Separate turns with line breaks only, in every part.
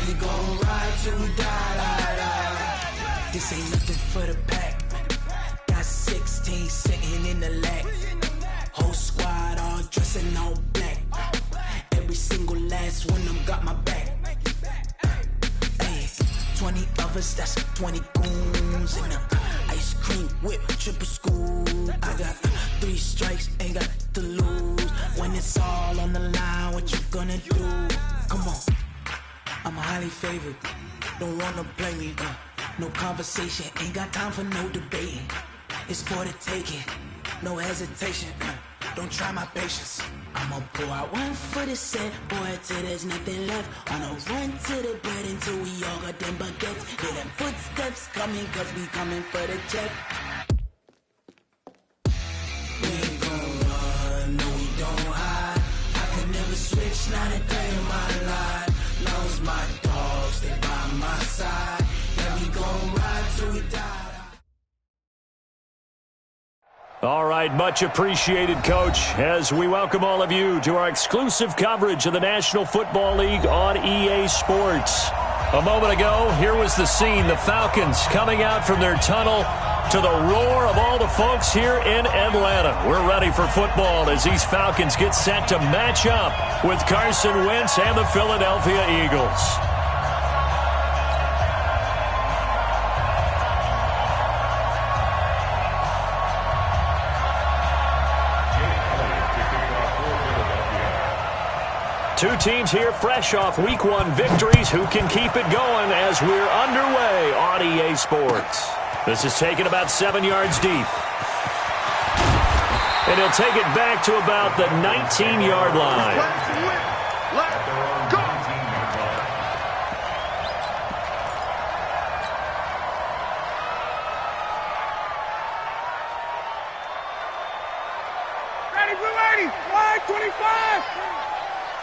we gon' ride till we die. This ain't nothing for the pack. Got 16 sitting in the lag. Whole squad all dressing all black. Every single last one of them got my back. Hey, 20 of us, that's 20 goons in the ice cream whip, triple scoop. I got 3 strikes, ain't got to lose. When it's all on the line, what you gonna do? Come on, I'm highly favored. Don't wanna play me, no conversation, ain't got time for no debating. It's for the taking, no hesitation. Don't try my patience. I'ma pull out one for the set, boy, till there's nothing left. On a run to the bread until we all got them baguettes. Hear them footsteps coming, cause we coming for the check. We ain't gon' run, no we don't hide. I could never switch, not a day in my life. Long as my dogs stay by my side. Yeah, we gon' ride till we die.
All right, much appreciated, Coach, as we welcome all of you to our exclusive coverage of the National Football League on EA Sports. A moment ago, here was the scene, the Falcons coming out from their tunnel to the roar of all the folks here in Atlanta. We're ready for football as these Falcons get set to match up with Carson Wentz and the Philadelphia Eagles. Two teams here fresh off Week 1 victories. Who can keep it going as we're underway on EA Sports? This is taken about 7 yards deep. And he'll take it back to about the 19-yard line.
Let's go! Ready, we're ready! Line 25!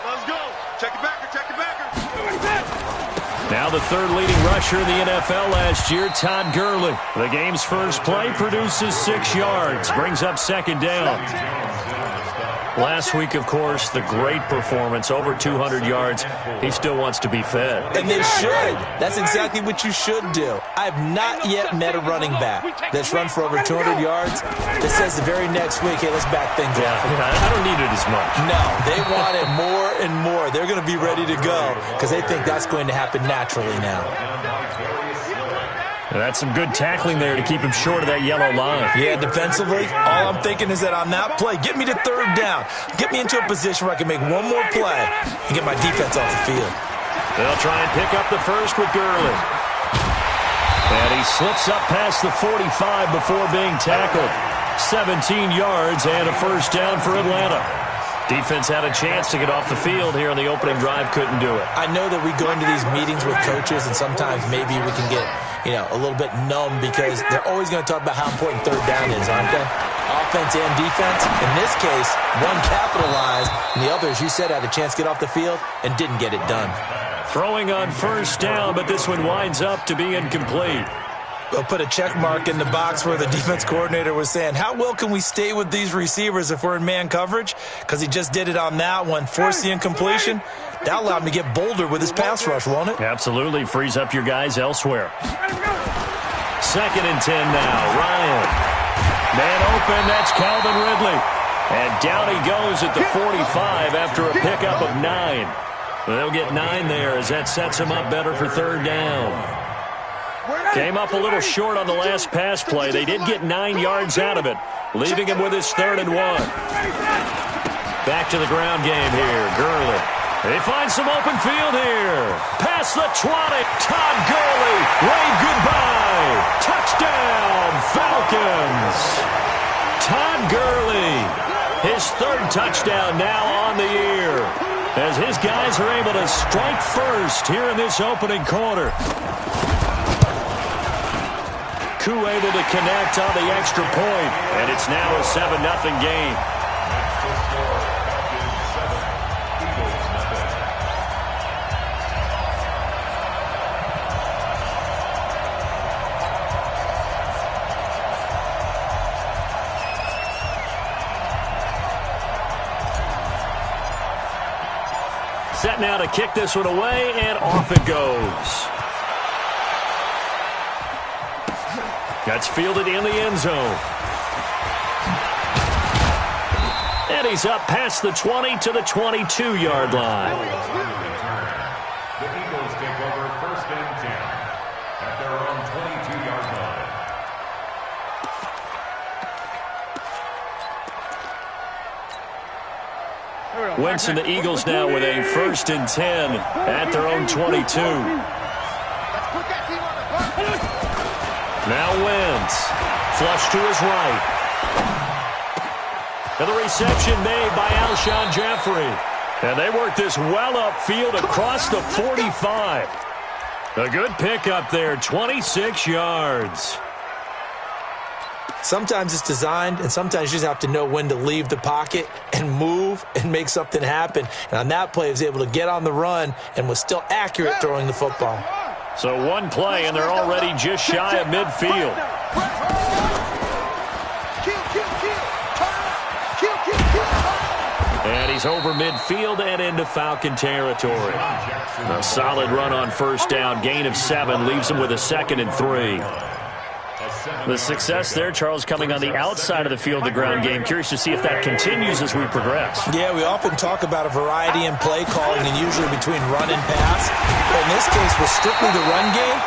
Let's go. Check it backer, check it backer.
Now the third leading rusher in the NFL last year, Todd Gurley. The game's first play produces 6 yards, brings up second down. Last week, of course, the great performance, over 200 yards. He still wants to be fed.
And they should. That's exactly what you should do. I have not yet met a running back that's run for over 200 yards that says the very next week, hey, let's back things up.
I don't need it as much.
No, they want it more and more. They're going to be ready to go because they think that's going to happen naturally now.
That's some good tackling there to keep him short of that yellow line.
Yeah, defensively, all I'm thinking is that on that play, get me to third down. Get me into a position where I can make one more play and get my defense off the field.
They'll try and pick up the first with Gurley. And he slips up past the 45 before being tackled. 17 yards and a first down for Atlanta. Defense had a chance to get off the field here on the opening drive, couldn't do it.
I know that we go into these meetings with coaches, and sometimes maybe we can get, a little bit numb because they're always going to talk about how important third down is, aren't they? Offense and defense. In this case, one capitalized, and the other, as you said, had a chance to get off the field and didn't get it done.
Throwing on first down, but this one winds up to be incomplete.
We'll put a check mark in the box where the defense coordinator was saying, how well can we stay with these receivers if we're in man coverage? Because he just did it on that one, forced the incompletion. That allowed him to get bolder with his pass rush, won't it?
Absolutely. Frees up your guys elsewhere. 2nd and 10 now. Ryan. Man open. That's Calvin Ridley. And down he goes at the 45 after a pickup of 9. They'll get 9 there as that sets him up better for third down. Came up a little short on the last pass play. They did get 9 yards out of it, leaving him with his 3rd and 1. Back to the ground game here. Gurley. They find some open field here. Past the 20. Todd Gurley. Wave goodbye. Touchdown, Falcons. Todd Gurley. His 3rd touchdown now on the year, as his guys are able to strike first here in this opening quarter. Koo able to connect on the extra point, and it's now a 7-0 game. set now to kick this one away, and off it goes. That's fielded in the end zone. And he's up past the 20 to the 22-yard line.
The Eagles take over 1st and 10 at their own 22-yard line.
Wentz and the Eagles now with a 1st and 10 at their own 22. Now Wentz, flush to his right. And the reception made by Alshon Jeffrey. And they work this well upfield across the 45. A good pickup there, 26 yards.
Sometimes it's designed, and sometimes you just have to know when to leave the pocket and move and make something happen. And on that play, he was able to get on the run and was still accurate throwing the football.
So one play, and they're already just shy of midfield. And he's over midfield and into Falcon territory. A solid run on 1st down. Gain of 7 leaves him with a 2nd and 3. The success there, Charles, coming on the outside of the field, the ground game. Curious to see if that continues as we progress.
Yeah, we often talk about a variety in play calling and usually between run and pass. But in this case, with strictly the run game,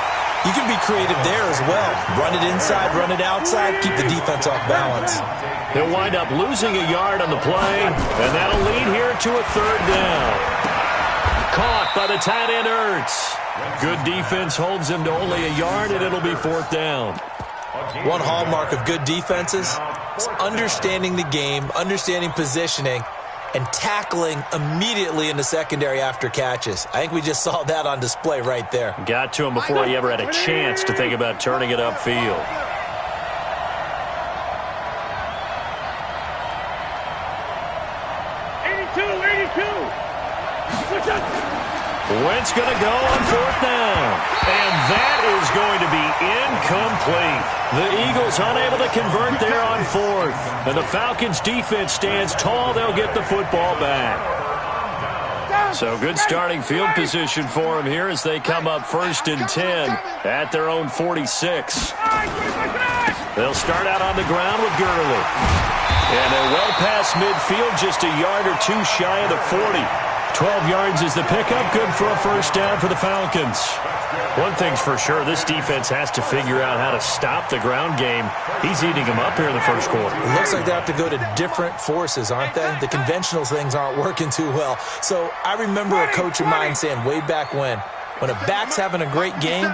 you can be creative there as well. Run it inside, run it outside, keep the defense off balance.
He'll wind up losing a yard on the play, and that'll lead here to a 3rd down. Caught by the tight end, Ertz. Good defense holds him to only a yard, and it'll be 4th down.
One hallmark of good defenses is understanding the game, understanding positioning, and tackling immediately in the secondary after catches. I think we just saw that on display right there.
Got to him before he ever had a chance to think about turning it upfield. Wentz going to go on 4th down. And that is going to be incomplete. The Eagles unable to convert there on 4th. And the Falcons' defense stands tall. They'll get the football back. So good starting field position for them here as they come up 1st and 10 at their own 46. They'll start out on the ground with Gurley. And they're well past midfield, just a yard or 2 shy of the 40. 12 yards is the pickup, good for a 1st down for the Falcons. One thing's for sure, this defense has to figure out how to stop the ground game. He's eating them up here in the 1st quarter.
It looks like they have to go to different forces, aren't they? The conventional things aren't working too well. So I remember a coach of mine saying way back when a back's having a great game,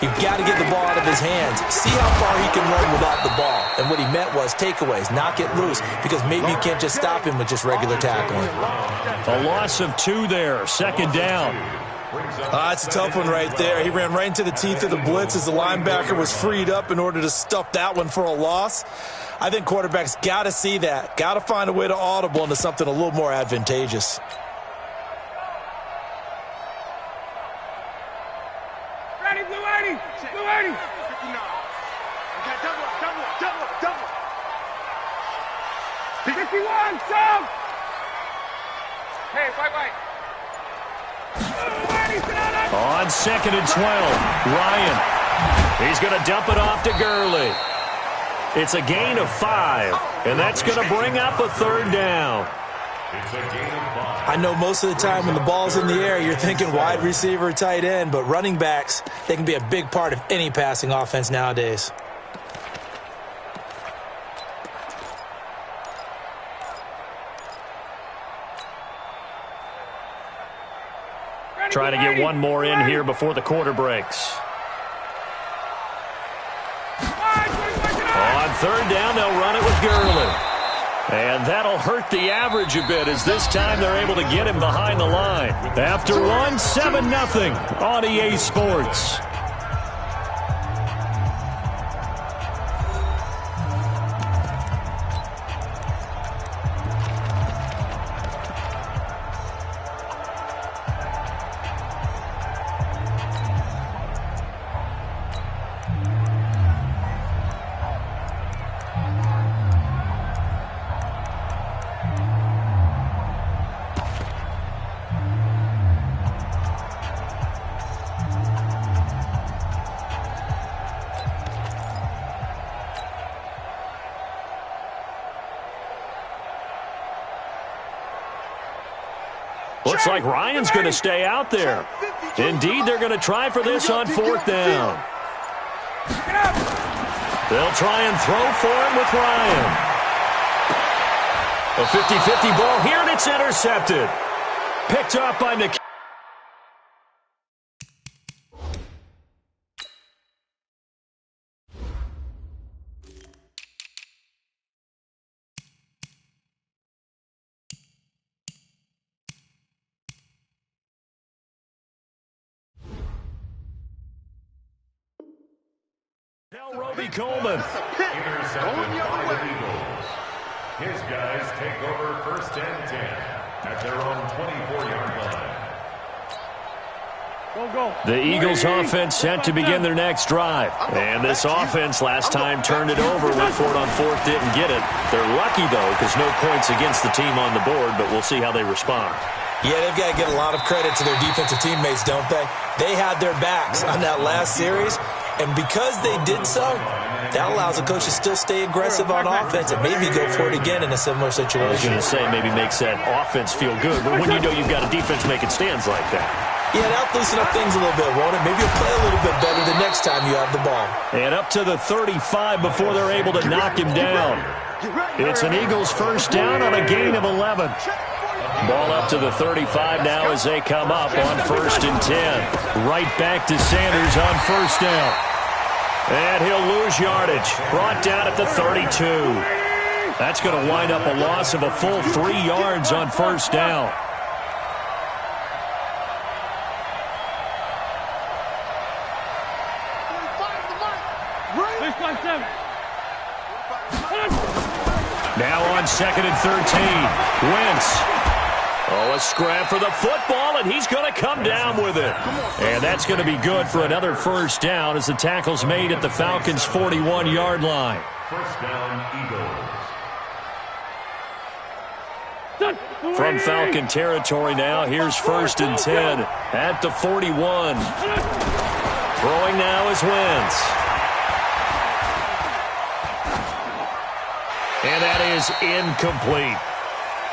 you've got to get the ball out of his hands. See how far he can run without the ball. And what he meant was takeaways, knock it loose, because maybe you can't just stop him with just regular tackling.
A loss of 2 there, 2nd down.
That's a tough one right there. He ran right into the teeth of the blitz as the linebacker was freed up in order to stuff that one for a loss. I think quarterbacks got to see that, got to find a way to audible into something a little more advantageous.
Ready, Blue 80. Blue 80. 59. Okay, double. 51, sub. Hey, white.
On 2nd and 12, Ryan. He's going to dump it off to Gurley. It's a gain of 5, and that's going to bring up a 3rd down.
I know most of the time when the ball's in the air, you're thinking wide receiver, tight end, but running backs, they can be a big part of any passing offense nowadays.
Trying to get one more in here before the quarter breaks. On 3rd down, they'll run it with Gurley. And that'll hurt the average a bit as this time they're able to get him behind the line. After one, 7-0 on EA Sports. looks like Ryan's going to stay out there. Indeed, they're going to try for this on 4th down. They'll try and throw for him with Ryan. A 50-50 ball here, and it's intercepted. Picked up by McKinney. Roby Coleman.
Intercepted by the Eagles. His guys take over 1st and 10 at their own 24-yard line.
The Eagles offense set to begin their next drive. And this offense last time turned it over, went for it on 4th, didn't get it. They're lucky, though, because no points against the team on the board, but we'll see how they respond.
Yeah, they've got to get a lot of credit to their defensive teammates, don't they? They had their backs on that last series, and because they did so, that allows the coach to still stay aggressive on offense and maybe go for it again in a similar situation.
I was going to say maybe makes that offense feel good, but when you know you've got a defense making stands like that.
Yeah, that'll loosen up things a little bit, won't it? Maybe you'll play a little bit better the next time you have the ball.
And up to the 35 before they're able to knock him down. It's an Eagles 1st down on a gain of 11. Ball up to the 35 now as they come up on 1st and 10. Right back to Sanders on 1st down. And he'll lose yardage. Brought down at the 32. That's going to wind up a loss of a full 3 yards on 1st down. Now on 2nd and 13. Wentz. Oh, a scrap for the football, and he's going to come down with it. And that's going to be good for another 1st down as the tackle's made at the Falcons' 41-yard line.
1st down, Eagles.
From Falcon territory now, here's 1st and 10 at the 41. Throwing now is Wentz. And that is incomplete.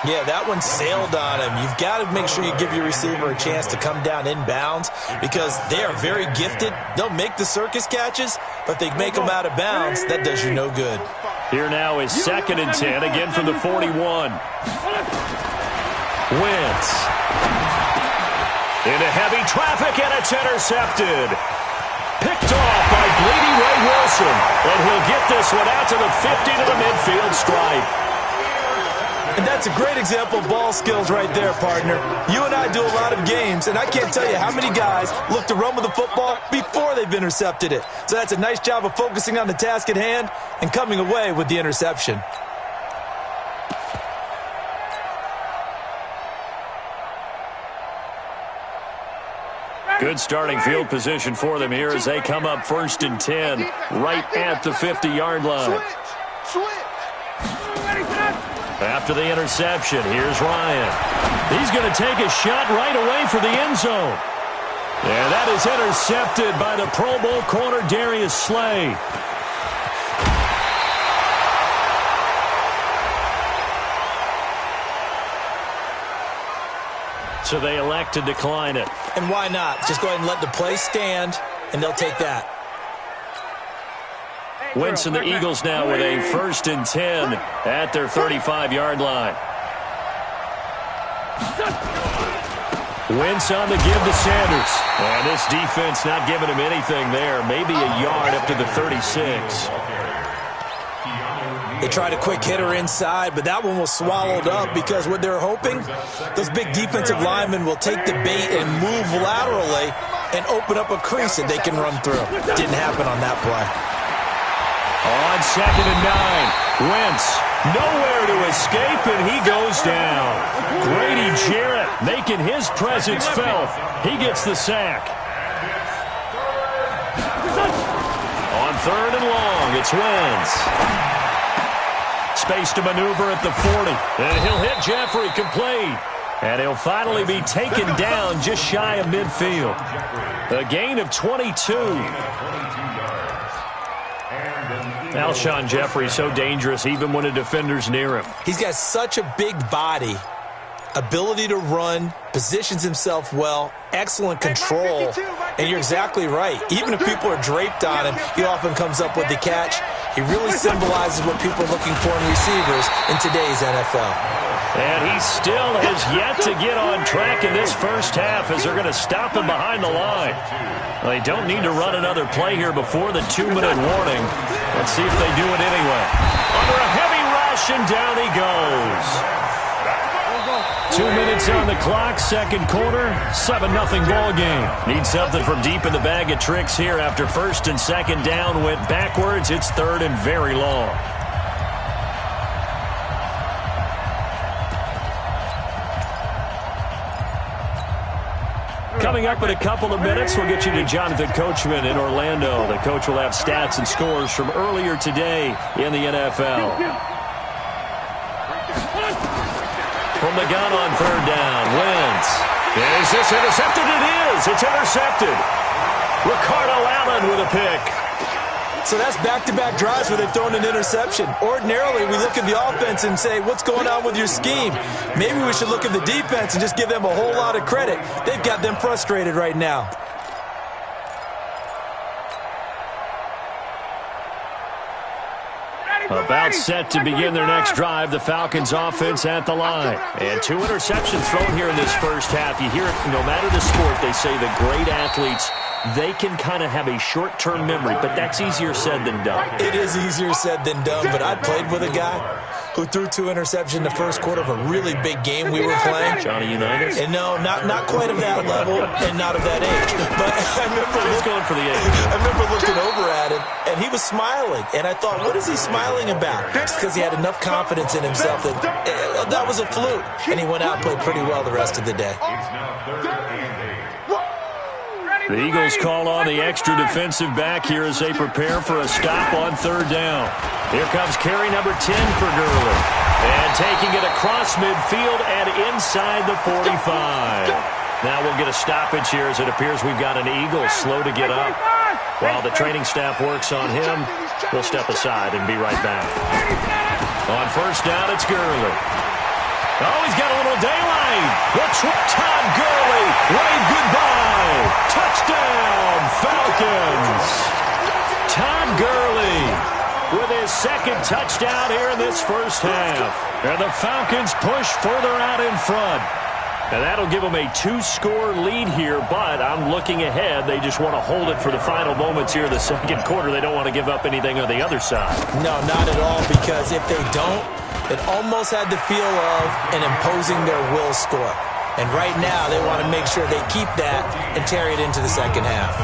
Yeah, that one sailed on him. You've got to make sure you give your receiver a chance to come down inbounds because they are very gifted. They'll make the circus catches, but they make them out of bounds. That does you no good.
Here now is 2nd and 10, again from the 41. Wentz. Into heavy traffic, and it's intercepted. Picked off by Bleedy Ray Wilson. And he'll get this one out to the 50 to the midfield stripe.
And that's a great example of ball skills right there, partner. You and I do a lot of games, and I can't tell you how many guys look to run with the football before they've intercepted it. So that's a nice job of focusing on the task at hand and coming away with the interception.
Good starting field position for them here as they come up 1st and 10 right at the 50-yard line. After the interception, here's Ryan. He's going to take a shot right away for the end zone. And that is intercepted by the Pro Bowl corner Darius Slay. So they elect to decline it.
And why not? Just go ahead and let the play stand, and they'll take that.
Wentz and the Eagles now with a 1st and 10 at their 35-yard line. Wentz on the give to Sanders. And this defense not giving him anything there. Maybe a yard up to the 36.
They tried a quick hitter inside, but that one was swallowed up because what they're hoping, those big defensive linemen will take the bait and move laterally and open up a crease that they can run through. Didn't happen on that play.
On 2nd and 9, Wentz nowhere to escape, and he goes down. Grady Jarrett making his presence felt. He gets the sack. On 3rd and long, it's Wentz. Space to maneuver at the 40, and he'll hit Jeffrey complete. And he'll finally be taken down just shy of midfield. A gain of 22. Alshon Jeffrey so dangerous even when a defender's near him.
He's got such a big body, ability to run, positions himself well, excellent control, and you're exactly right. Even if people are draped on him, he often comes up with the catch. He really symbolizes what people are looking for in receivers in today's NFL.
And he still has yet to get on track in this first half as they're going to stop him behind the line. Well, they don't need to run another play here before the 2-minute warning. Let's see if they do it anyway. Under a heavy rush, and down he goes. 2 minutes on the clock, second quarter, 7-0 ball game. Need something from deep in the bag of tricks here after first and second down went backwards. It's third and very long. Coming up in a couple of minutes, we'll get you to Jonathan Coachman in Orlando. The coach will have stats and scores from earlier today in the NFL. From the gun on third down, Wentz. Is this intercepted? It is. It's intercepted. Ricardo Allen with a pick.
So that's back-to-back drives where they've thrown an interception. Ordinarily, we look at the offense and say, what's going on with your scheme? Maybe we should look at the defense and just give them a whole lot of credit. They've got them frustrated right now.
About set to begin their next drive, the Falcons offense at the line. And 2 interceptions thrown here in this first half. You hear it, no matter the sport, they say the great athletes, they can kind of have a short-term memory, but that's easier said than done.
It is easier said than done, but I played with a guy who threw 2 interceptions in the first quarter of a really big game we were playing.
Johnny Unitas?
And no, not quite of that level and not of that age. But I remember
going for the age.
I remember looking over at him, and he was smiling. And I thought, what is he smiling about? It's because he had enough confidence in himself that that was a fluke. And he went out and played pretty well the rest of the day.
The Eagles call on the extra defensive back here as they prepare for a stop on third down. Here comes carry number 10 for Gurley. And taking it across midfield and inside the 45. Now we'll get a stoppage here as it appears we've got an Eagle slow to get up. While the training staff works on him, we'll step aside and be right back. On first down, it's Gurley. Oh, he's got a little daylight. Todd Gurley, wave goodbye. Touchdown, Falcons. Todd Gurley with his second touchdown here in this first half. And the Falcons push further out in front. And that'll give them a 2-score lead here, but I'm looking ahead. They just want to hold it for the final moments here in the second quarter. They don't want to give up anything on the other side.
No, not at all, because if they don't, it almost had the feel of an imposing their will score. And right now, they want to make sure they keep that and carry it into the second half.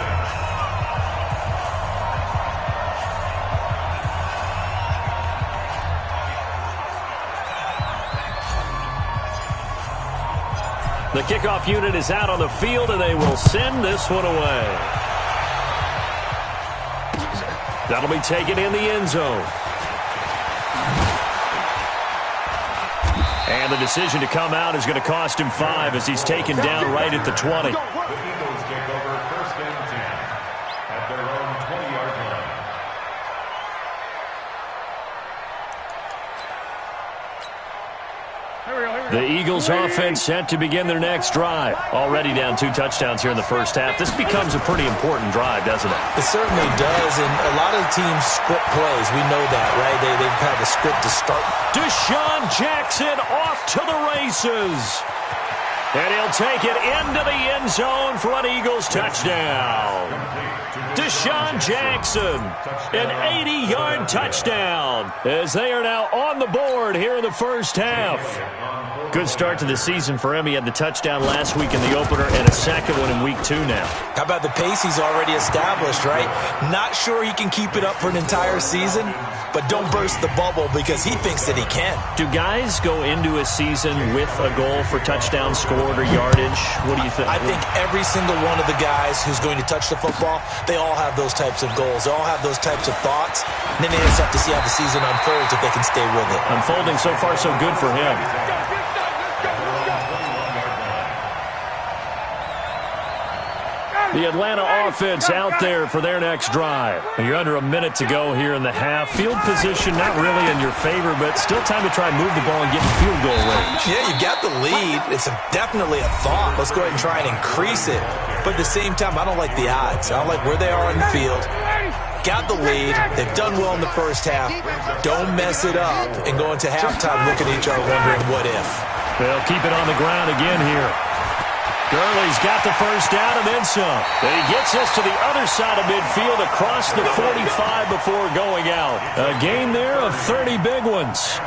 The kickoff unit is out on the field, and they will send this one away. That'll be taken in the end zone. And the decision to come out is going to cost him 5 as he's taken down right at the 20.
The Eagles take over first and 10 at their own 20-yard line.
The Eagles offense set to begin their next drive. Already down 2 touchdowns here in the first half. This becomes a pretty important drive, doesn't it?
It certainly does, and a lot of teams script plays. We know that, right? They have a script to start.
Deshaun Jackson off to the races. And he'll take it into the end zone for an Eagles touchdown. Deshaun Jackson, an 80-yard touchdown, as they are now on the board here in the first half. Good start to the season for him. He had the touchdown last week in the opener and a second one in week 2 now.
How about the pace he's already established, right? Not sure he can keep it up for an entire season, but don't burst the bubble because he thinks that he can.
Do guys go into a season with a goal for touchdown scored or yardage? What do you think?
I think every single one of the guys who's going to touch the football, they all have those types of goals. They all have those types of thoughts. And then they just have to see how the season unfolds if they can stay with it.
Unfolding so far so good for him. The Atlanta offense out there for their next drive. You're under a minute to go here in the half. Field position not really in your favor, but still time to try and move the ball and get in field goal range.
Yeah, you got the lead. It's definitely a thought. Let's go ahead and try and increase it. But at the same time, I don't like the odds. I don't like where they are on the field. Got the lead. They've done well in the first half. Don't mess it up and go into halftime looking at each other wondering what if.
They'll keep it on the ground again here. Gurley's got the first down and then some. And he gets us to the other side of midfield across the 45 before going out. A gain there of 30 big ones.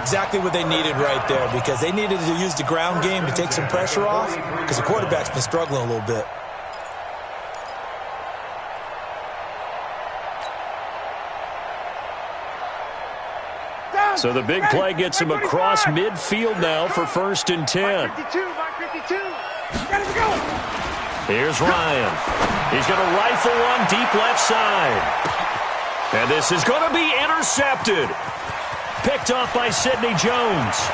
Exactly what they needed right there, because they needed to use the ground game to take some pressure off, because the quarterback's been struggling a little bit.
So the big play gets him across midfield now for 1st and 10. Here's Ryan. He's going to rifle one deep left side. And this is going to be intercepted. Picked off by Sidney Jones.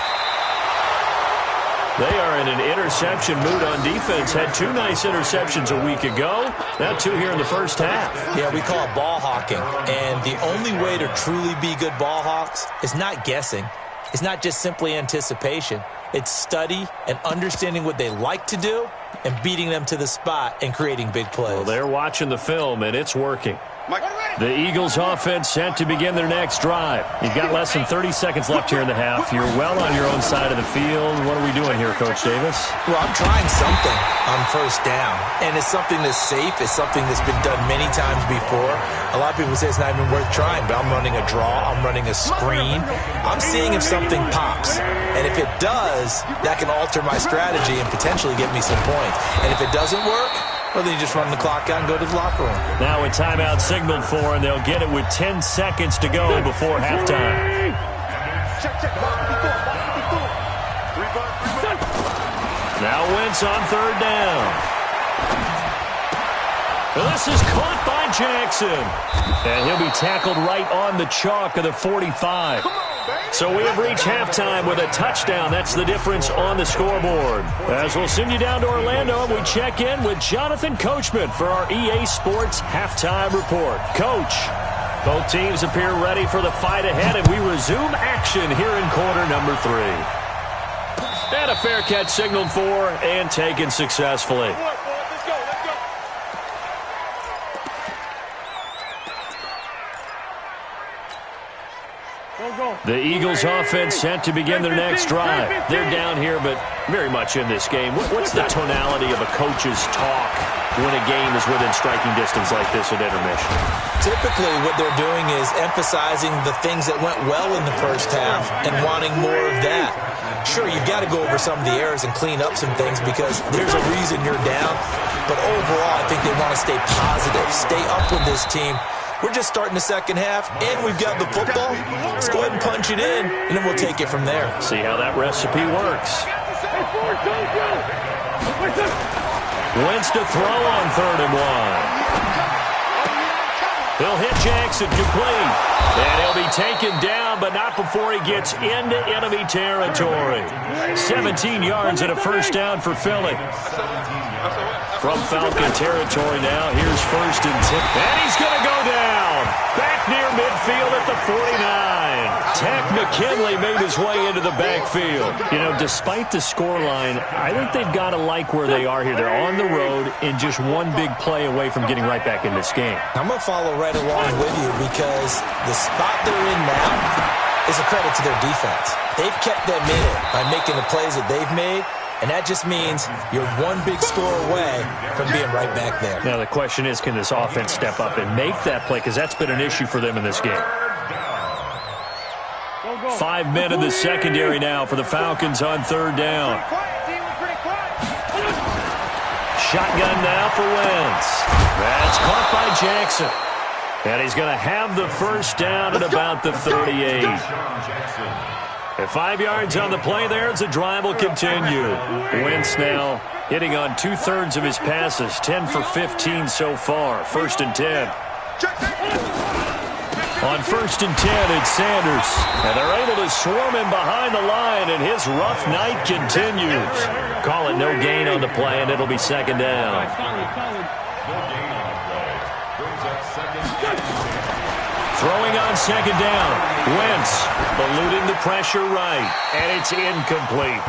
They are in an interception mood on defense. Had 2 nice interceptions a week ago. Now 2 here in the first half.
Yeah, we call it ball hawking. And the only way to truly be good ball hawks is not guessing. It's not just simply anticipation. It's study and understanding what they like to do and beating them to the spot and creating big plays.
Well, they're watching the film, and it's working. The Eagles offense set to begin their next drive. You've got less than 30 seconds left here in the half. You're well on your own side of the field. What are we doing here, Coach Davis?
Well, I'm trying something on first down, and it's something that's safe. It's something that's been done many times before. A lot of people say it's not even worth trying, but I'm running a draw. I'm running a screen. I'm seeing if something pops, and if it does, that can alter my strategy and potentially get me some points. And if it doesn't work, well, then you just run the clock out and go to the locker room.
Now a timeout signaled for, and they'll get it with 10 seconds to go before halftime. Now Wentz on 3rd down. Well, this is caught by Jackson. And he'll be tackled right on the chalk of the 45. So we have reached halftime with a touchdown. That's the difference on the scoreboard. As we'll send you down to Orlando, we check in with Jonathan Coachman for our EA Sports Halftime Report. Coach, both teams appear ready for the fight ahead, and we resume action here in quarter number 3. And a fair catch signaled for and taken successfully. The Eagles offense set to begin their next drive. They're down here, but very much in this game. What's the tonality of a coach's talk when a game is within striking distance like this at intermission?
Typically, what they're doing is emphasizing the things that went well in the first half and wanting more of that. Sure, you've got to go over some of the errors and clean up some things because there's a reason you're down. But overall, I think they want to stay positive, stay up with this team. We're just starting the second half, and we've got the football. Let's go ahead and punch it in, and then we'll take it from there.
See how that recipe works. Wentz to throw on 3rd and 1. He'll hit Jackson, complete. And he'll be taken down, but not before he gets into enemy territory. 17 yards and a first down for Philly. From Falcon territory now, here's 1st and 10. And he's going to go down. Back near midfield at the 49. Takk McKinley made his way into the backfield. You know, despite the scoreline, I think they've got to like where they are here. They're on the road and just one big play away from getting right back in this game.
I'm going to follow right along with you because the spot they're in now is a credit to their defense. They've kept them in it by making the plays that they've made. And that just means you're one big score away from being right back there.
Now the question is, can this offense step up and make that play? Because that's been an issue for them in this game. 5 men in the secondary now for the Falcons on 3rd down. Shotgun now for Wentz. That's caught by Jackson. And he's going to have the first down at about the 38. At 5 yards on the play there as the drive will continue. Wentz now hitting on 2/3 of his passes, 10 for 15 so far. 1st and 10. On 1st and 10, it's Sanders. And they're able to swarm him behind the line, and his rough night continues. Call it no gain on the play, and it'll be 2nd down. Throwing on 2nd down. Wentz eluding the pressure right, and it's incomplete.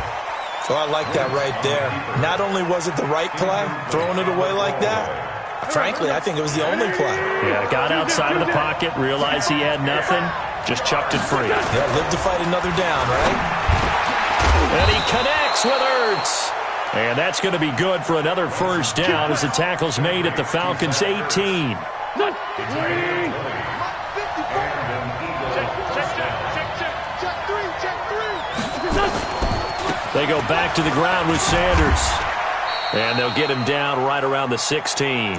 So I like that right there. Not only was it the right play, throwing it away like that, frankly, I think it was the only play.
Yeah, got outside of the pocket, realized he had nothing, just chucked it free.
Yeah, live to fight another down, right?
And he connects with Ertz. And that's going to be good for another 1st down as the tackle's made at the Falcons' 18. They go back to the ground with Sanders. And they'll get him down right around the 16.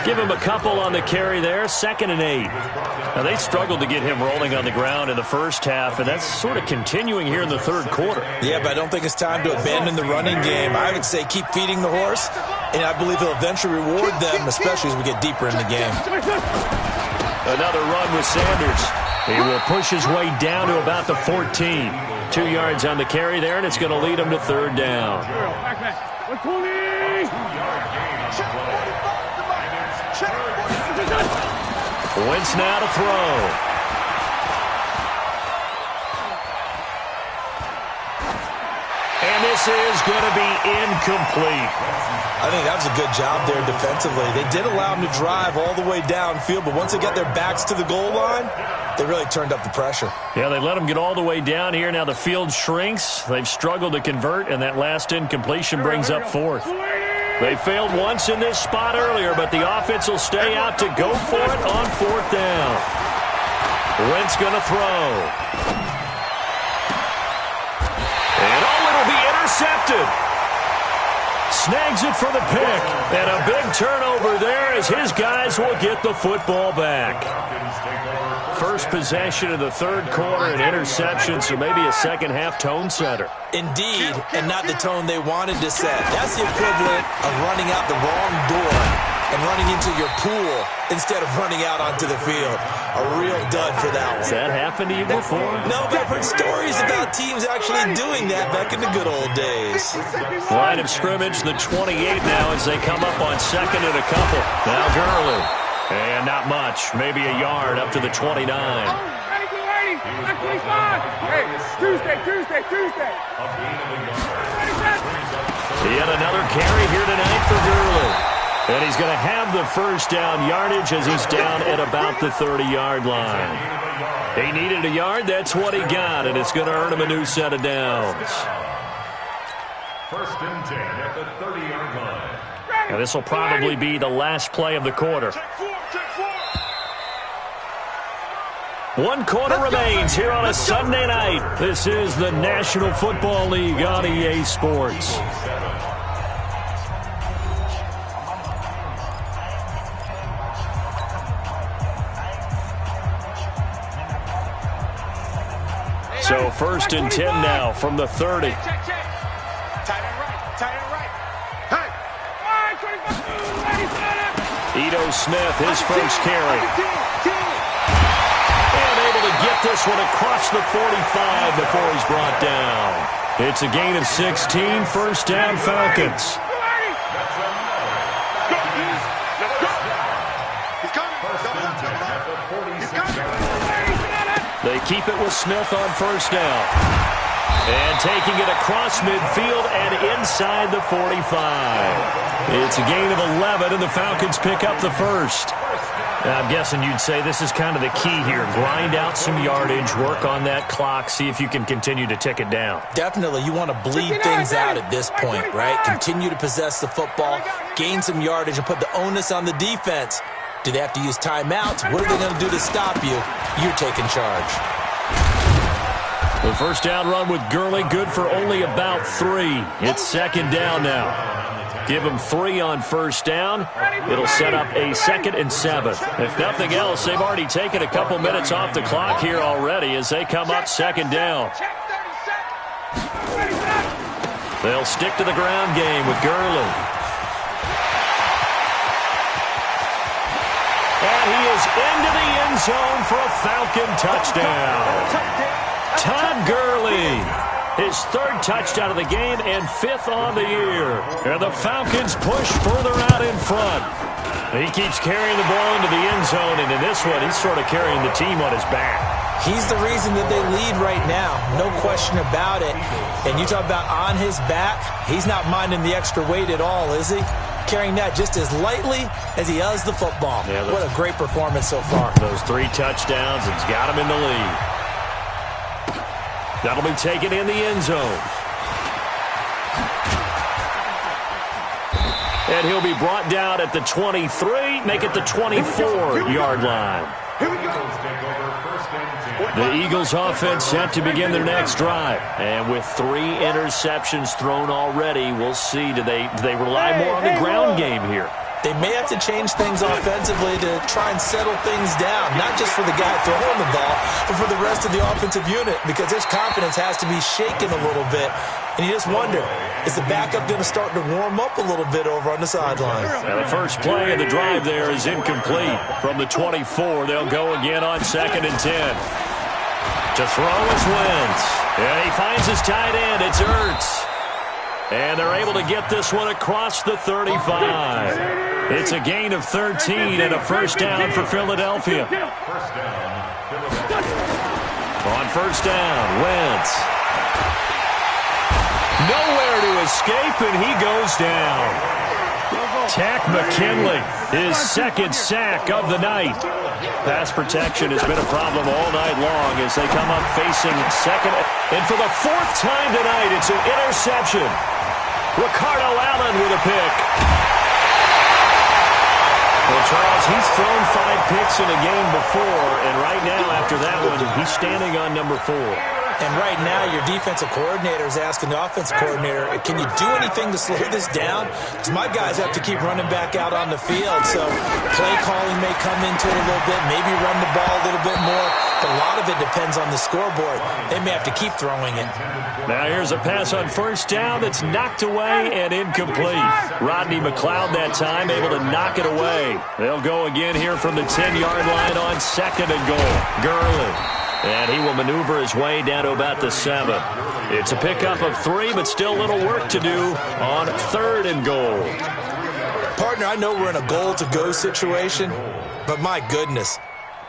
Give him a couple on the carry there, 2nd and 8. Now, they struggled to get him rolling on the ground in the first half, and that's sort of continuing here in the 3rd quarter.
Yeah, but I don't think it's time to abandon the running game. I would say keep feeding the horse, and I believe he'll eventually reward them, especially as we get deeper in the game.
Another run with Sanders. He will push his way down to about the 14. 2 yards on the carry there, and it's going to lead him to 3rd down. Wentz now to throw. And this is going to be incomplete.
I think that was a good job there defensively. They did allow him to drive all the way downfield, but once they got their backs to the goal line, they really turned up the pressure.
Yeah, they let him get all the way down here. Now the field shrinks. They've struggled to convert, and that last incompletion brings up 4th. They failed once in this spot earlier, but the offense will stay out to go for it on 4th down. Wentz going to throw. And it'll be intercepted. Snags it for the pick. And a big turnover there as his guys will get the football back. First possession of the 3rd quarter, an interception, so maybe a second-half tone setter.
Indeed, and not the tone they wanted to set. That's the equivalent of running out the wrong door and running into your pool instead of running out onto the field. A real dud for that one.
Has that happened to you before?
No, but I've heard stories about teams actually doing that back in the good old days.
Line of scrimmage, the 28 now as they come up on 2nd and a couple. Now Gurley. And not much. Maybe a yard up to the 29.
Hey, Tuesday.
Yet another carry here tonight for Gurley. And he's going to have the 1st down yardage as he's down at about the 30-yard line. He needed a yard. That's what he got, and it's going to earn him a new set of downs.
1st and 10 at the 30-yard line.
And this will probably be the last play of the quarter. 1 quarter remains here on a Sunday night. This is the National Football League on EA Sports. So 1st and 10 now from the 30. Ito Smith, his first carry. And able to get this one across the 45 before he's brought down. It's a gain of 16, 1st down Falcons. They keep it with Smith on 1st down. And taking it across midfield and inside the 45. It's a gain of 11, and the Falcons pick up the 1st. Now, I'm guessing you'd say this is kind of the key here. Grind out some yardage, work on that clock, see if you can continue to tick it down.
Definitely. You want to bleed things out at this point, right? Continue to possess the football, gain some yardage, and put the onus on the defense. Do they have to use timeouts? What are they going to do to stop you? You're taking charge.
The 1st down run with Gurley, good for only about 3. It's 2nd down now. Give them 3 on 1st down. It'll set up a 2nd and 7. If nothing else, they've already taken a couple minutes off the clock here already as they come up 2nd down. They'll stick to the ground game with Gurley. And he is into the end zone for a Falcon touchdown. Todd Gurley, his third touchdown of the game and fifth on the year. And the Falcons push further out in front. He keeps carrying the ball into the end zone, and in this one, he's sort of carrying the team on his back.
He's the reason that they lead right now, no question about it. And you talk about on his back, he's not minding the extra weight at all, is he? Carrying that just as lightly as he does the football. Yeah, what a great performance so far.
Those 3 touchdowns, it's got him in the lead. That'll be taken in the end zone. And he'll be brought down at the 23, make it the 24-yard line.
Here we go.
The Eagles offense set to begin their next drive. And with 3 interceptions thrown already, we'll see. Do they rely more on the ground game here?
They may have to change things offensively to try and settle things down, not just for the guy throwing the ball, but for the rest of the offensive unit, because his confidence has to be shaken a little bit. And you just wonder, is the backup going to start to warm up a little bit over on the sideline?
The first play of the drive there is incomplete. From the 24, they'll go again on 2nd and 10. To throw is Wentz. And he finds his tight end. It's Ertz. And they're able to get this one across the 35. It's a gain of 13 and a first down for Philadelphia. On first down, Wentz. Nowhere to escape, and he goes down. Takk McKinley, his second sack of the night. Pass protection has been a problem all night long as they come up facing second. And for the 4th time tonight, it's an interception. Ricardo Allen with a pick. Well, Charles, he's thrown 5 picks in a game before, and right now after that one, he's standing on number 4.
And right now, your defensive coordinator is asking the offensive coordinator, can you do anything to slow this down? Because my guys have to keep running back out on the field. So play calling may come into it a little bit, maybe run the ball a little bit more. But a lot of it depends on the scoreboard. They may have to keep throwing it.
Now here's a pass on first down that's knocked away and incomplete. Rodney McLeod that time able to knock it away. They'll go again here from the 10-yard line on 2nd and goal. Gurley. And he will maneuver his way down to about the 7. It's a pickup of 3, but still a little work to do on 3rd and goal.
Partner, I know we're in a goal-to-go situation, but my goodness.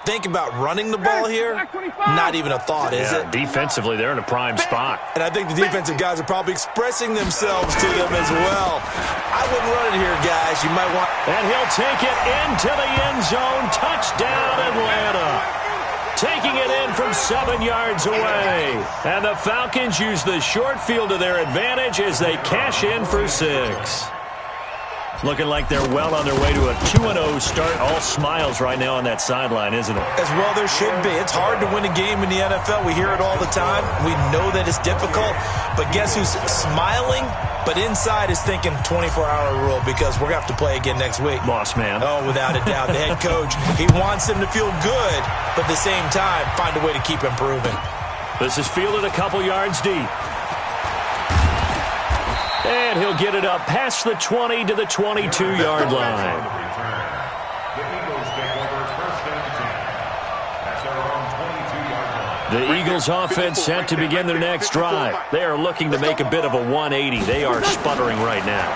Think about running the ball here, not even a thought, is it?
Defensively, they're in a prime spot.
And I think the defensive guys are probably expressing themselves to them as well. I wouldn't run it here, guys. You might want...
And he'll take it into the end zone. Touchdown, Atlanta. Taking it in from 7 yards away. And the Falcons use the short field to their advantage as they cash in for 6. Looking like they're well on their way to a 2-0 start. All smiles right now on that sideline, isn't it?
As well there should be. It's hard to win a game in the NFL. We hear it all the time. We know that it's difficult. But guess who's smiling? But inside is thinking 24-hour rule because we're going to have to play again next week.
Boss man.
Oh, without a doubt. The head coach, he wants them to feel good, but at the same time, find a way to keep improving.
This is fielded a couple yards deep. And he'll get it up past the 20 to the 22-yard line. The Eagles offense set to begin their next drive. They are looking to make a bit of a 180. They are sputtering right now.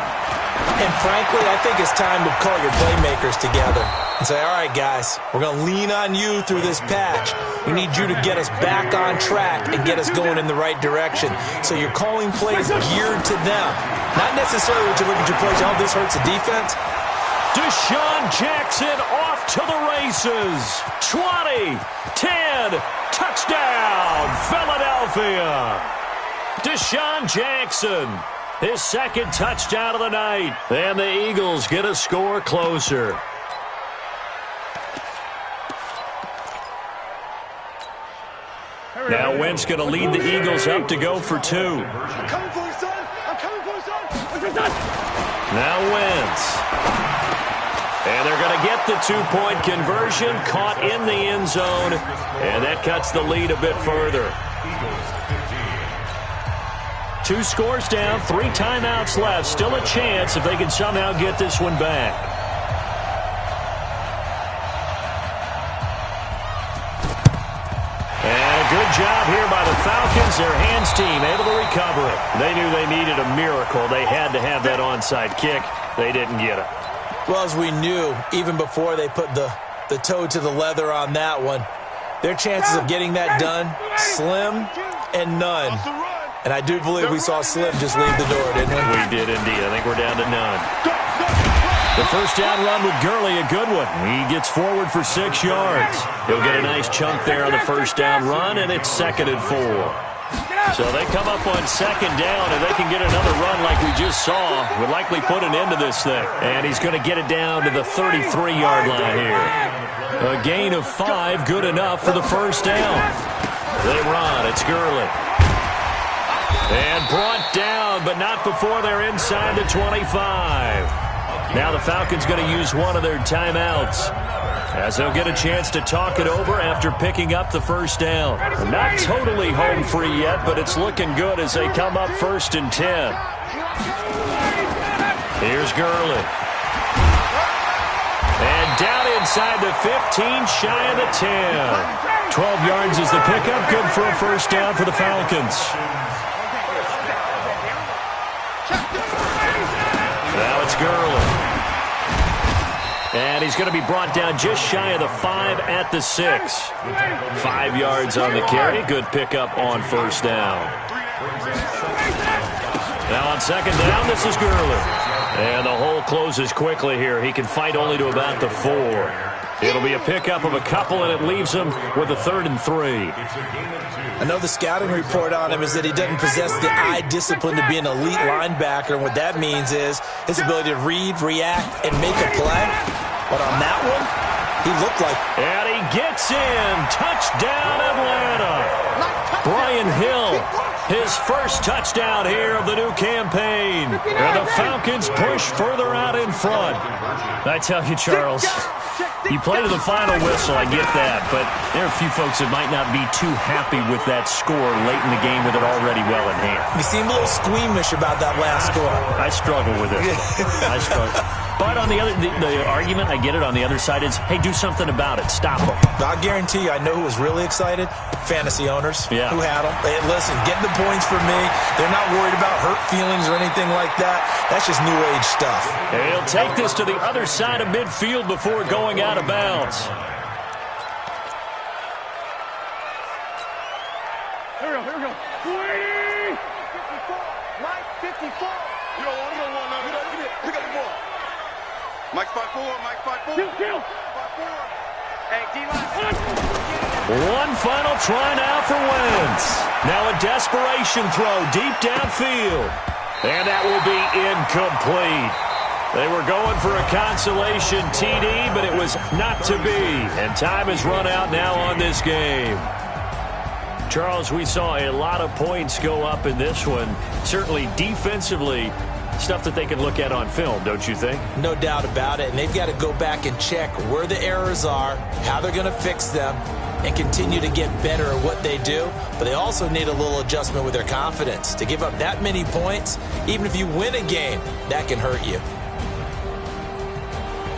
And frankly, I think it's time to call your playmakers together and say, all right, guys, we're going to lean on you through this patch. We need you to get us back on track and get us going in the right direction. So you're calling plays geared to them. Not necessarily when you look at your plays, oh, this hurts the defense.
Deshaun Jackson off to the races. 20, 10, touchdown, Philadelphia. Deshaun Jackson, his second touchdown of the night. And the Eagles get a score closer. Now Wentz going to lead the Eagles up to go for 2.
I'm coming for you, son. I'm coming for you, son.
Now Wentz. And they're going to get the 2-point conversion, caught in the end zone, and that cuts the lead a bit further. 2 scores down, 3 timeouts left. Still a chance if they can somehow get this one back. job here by the Falcons. Their hands team able to recover it. They knew they needed a miracle. They had to have that onside kick. They didn't get it.
Well, as we knew, even before they put the toe to the leather on that one, their chances of getting that done, slim and none. And I do believe we saw Slim just leave the door, didn't we?
We did indeed. I think we're down to none. The first down run with Gurley, a good one. He gets forward for 6 yards. He'll get a nice chunk there on the first down run, and it's 2nd and 4. So they come up on 2nd down, and they can get another run like we just saw. Would likely put an end to this thing. And he's going to get it down to the 33-yard line here. A gain of 5, good enough for the first down. They run. It's Gurley. And brought down, but not before they're inside the 25. Now the Falcons going to use one of their timeouts, as they'll get a chance to talk it over after picking up the first down. Not totally home free yet, but it's looking good as they come up 1st and 10. Here's Gurley. And down inside the 15, shy of the 10. 12 yards is the pickup, good for a first down for the Falcons. Now it's Gurley. And he's going to be brought down just shy of the 5 at the 6. 5 yards on the carry. Good pickup on first down. Now on 2nd down, this is Gurley. And the hole closes quickly here. He can fight only to about the 4. It'll be a pickup of a couple, and it leaves him with a 3rd and 3.
I know the scouting report on him is that he doesn't possess the eye discipline to be an elite linebacker. And what that means is his ability to read, react, and make a play. But on that one, he looked like...
And he gets in. Touchdown, Atlanta. Brian Hill, his first touchdown here of the new campaign. And the Falcons push further out in front. I tell you, Charles, you play to the final whistle, I get that, but there are a few folks that might not be too happy with that score late in the game with it already well in hand.
You seem a little squeamish about that last score.
I struggle with it. I struggle. But on the other, the argument, I get it, on the other side is, hey, do something about it. Stop them.
I guarantee you, I know who was really excited. Fantasy owners who had them. Hey, listen, get the points for me. They're not worried about hurt feelings or anything like that. That's just new age stuff.
He'll take this to the other side of midfield before going out of bounds.
Here we go. 20! 54. Mike, 54. You don't want none of that. Pick up the ball. Mike 5-4. Mike 5-4. Kill. 5-4. Hey, D-line.
One final try now for Wentz. Now a desperation throw deep downfield. And that will be incomplete. They were going for a consolation TD, but it was not to be. And time has run out now on this game. Charles, we saw a lot of points go up in this one. Certainly defensively, stuff that they can look at on film, don't you think?
No doubt about it. And they've got to go back and check where the errors are, how they're going to fix them, and continue to get better at what they do. But they also need a little adjustment with their confidence. To give up that many points, even if you win a game, that can hurt you.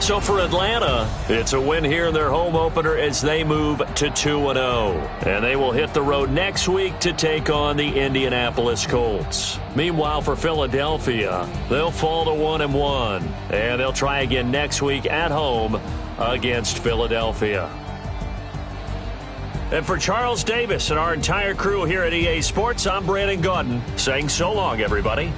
So for Atlanta, it's a win here in their home opener as they move to 2-0. And they will hit the road next week to take on the Indianapolis Colts. Meanwhile, for Philadelphia, they'll fall to 1-1. And they'll try again next week at home against Philadelphia. And for Charles Davis and our entire crew here at EA Sports, I'm Brandon Gaudin saying so long, everybody.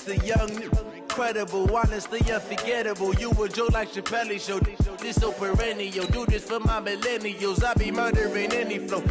the young, incredible, honestly unforgettable. You a joke like Chappelle Show. This so perennial. Do this for my millennials. I be murdering any flow.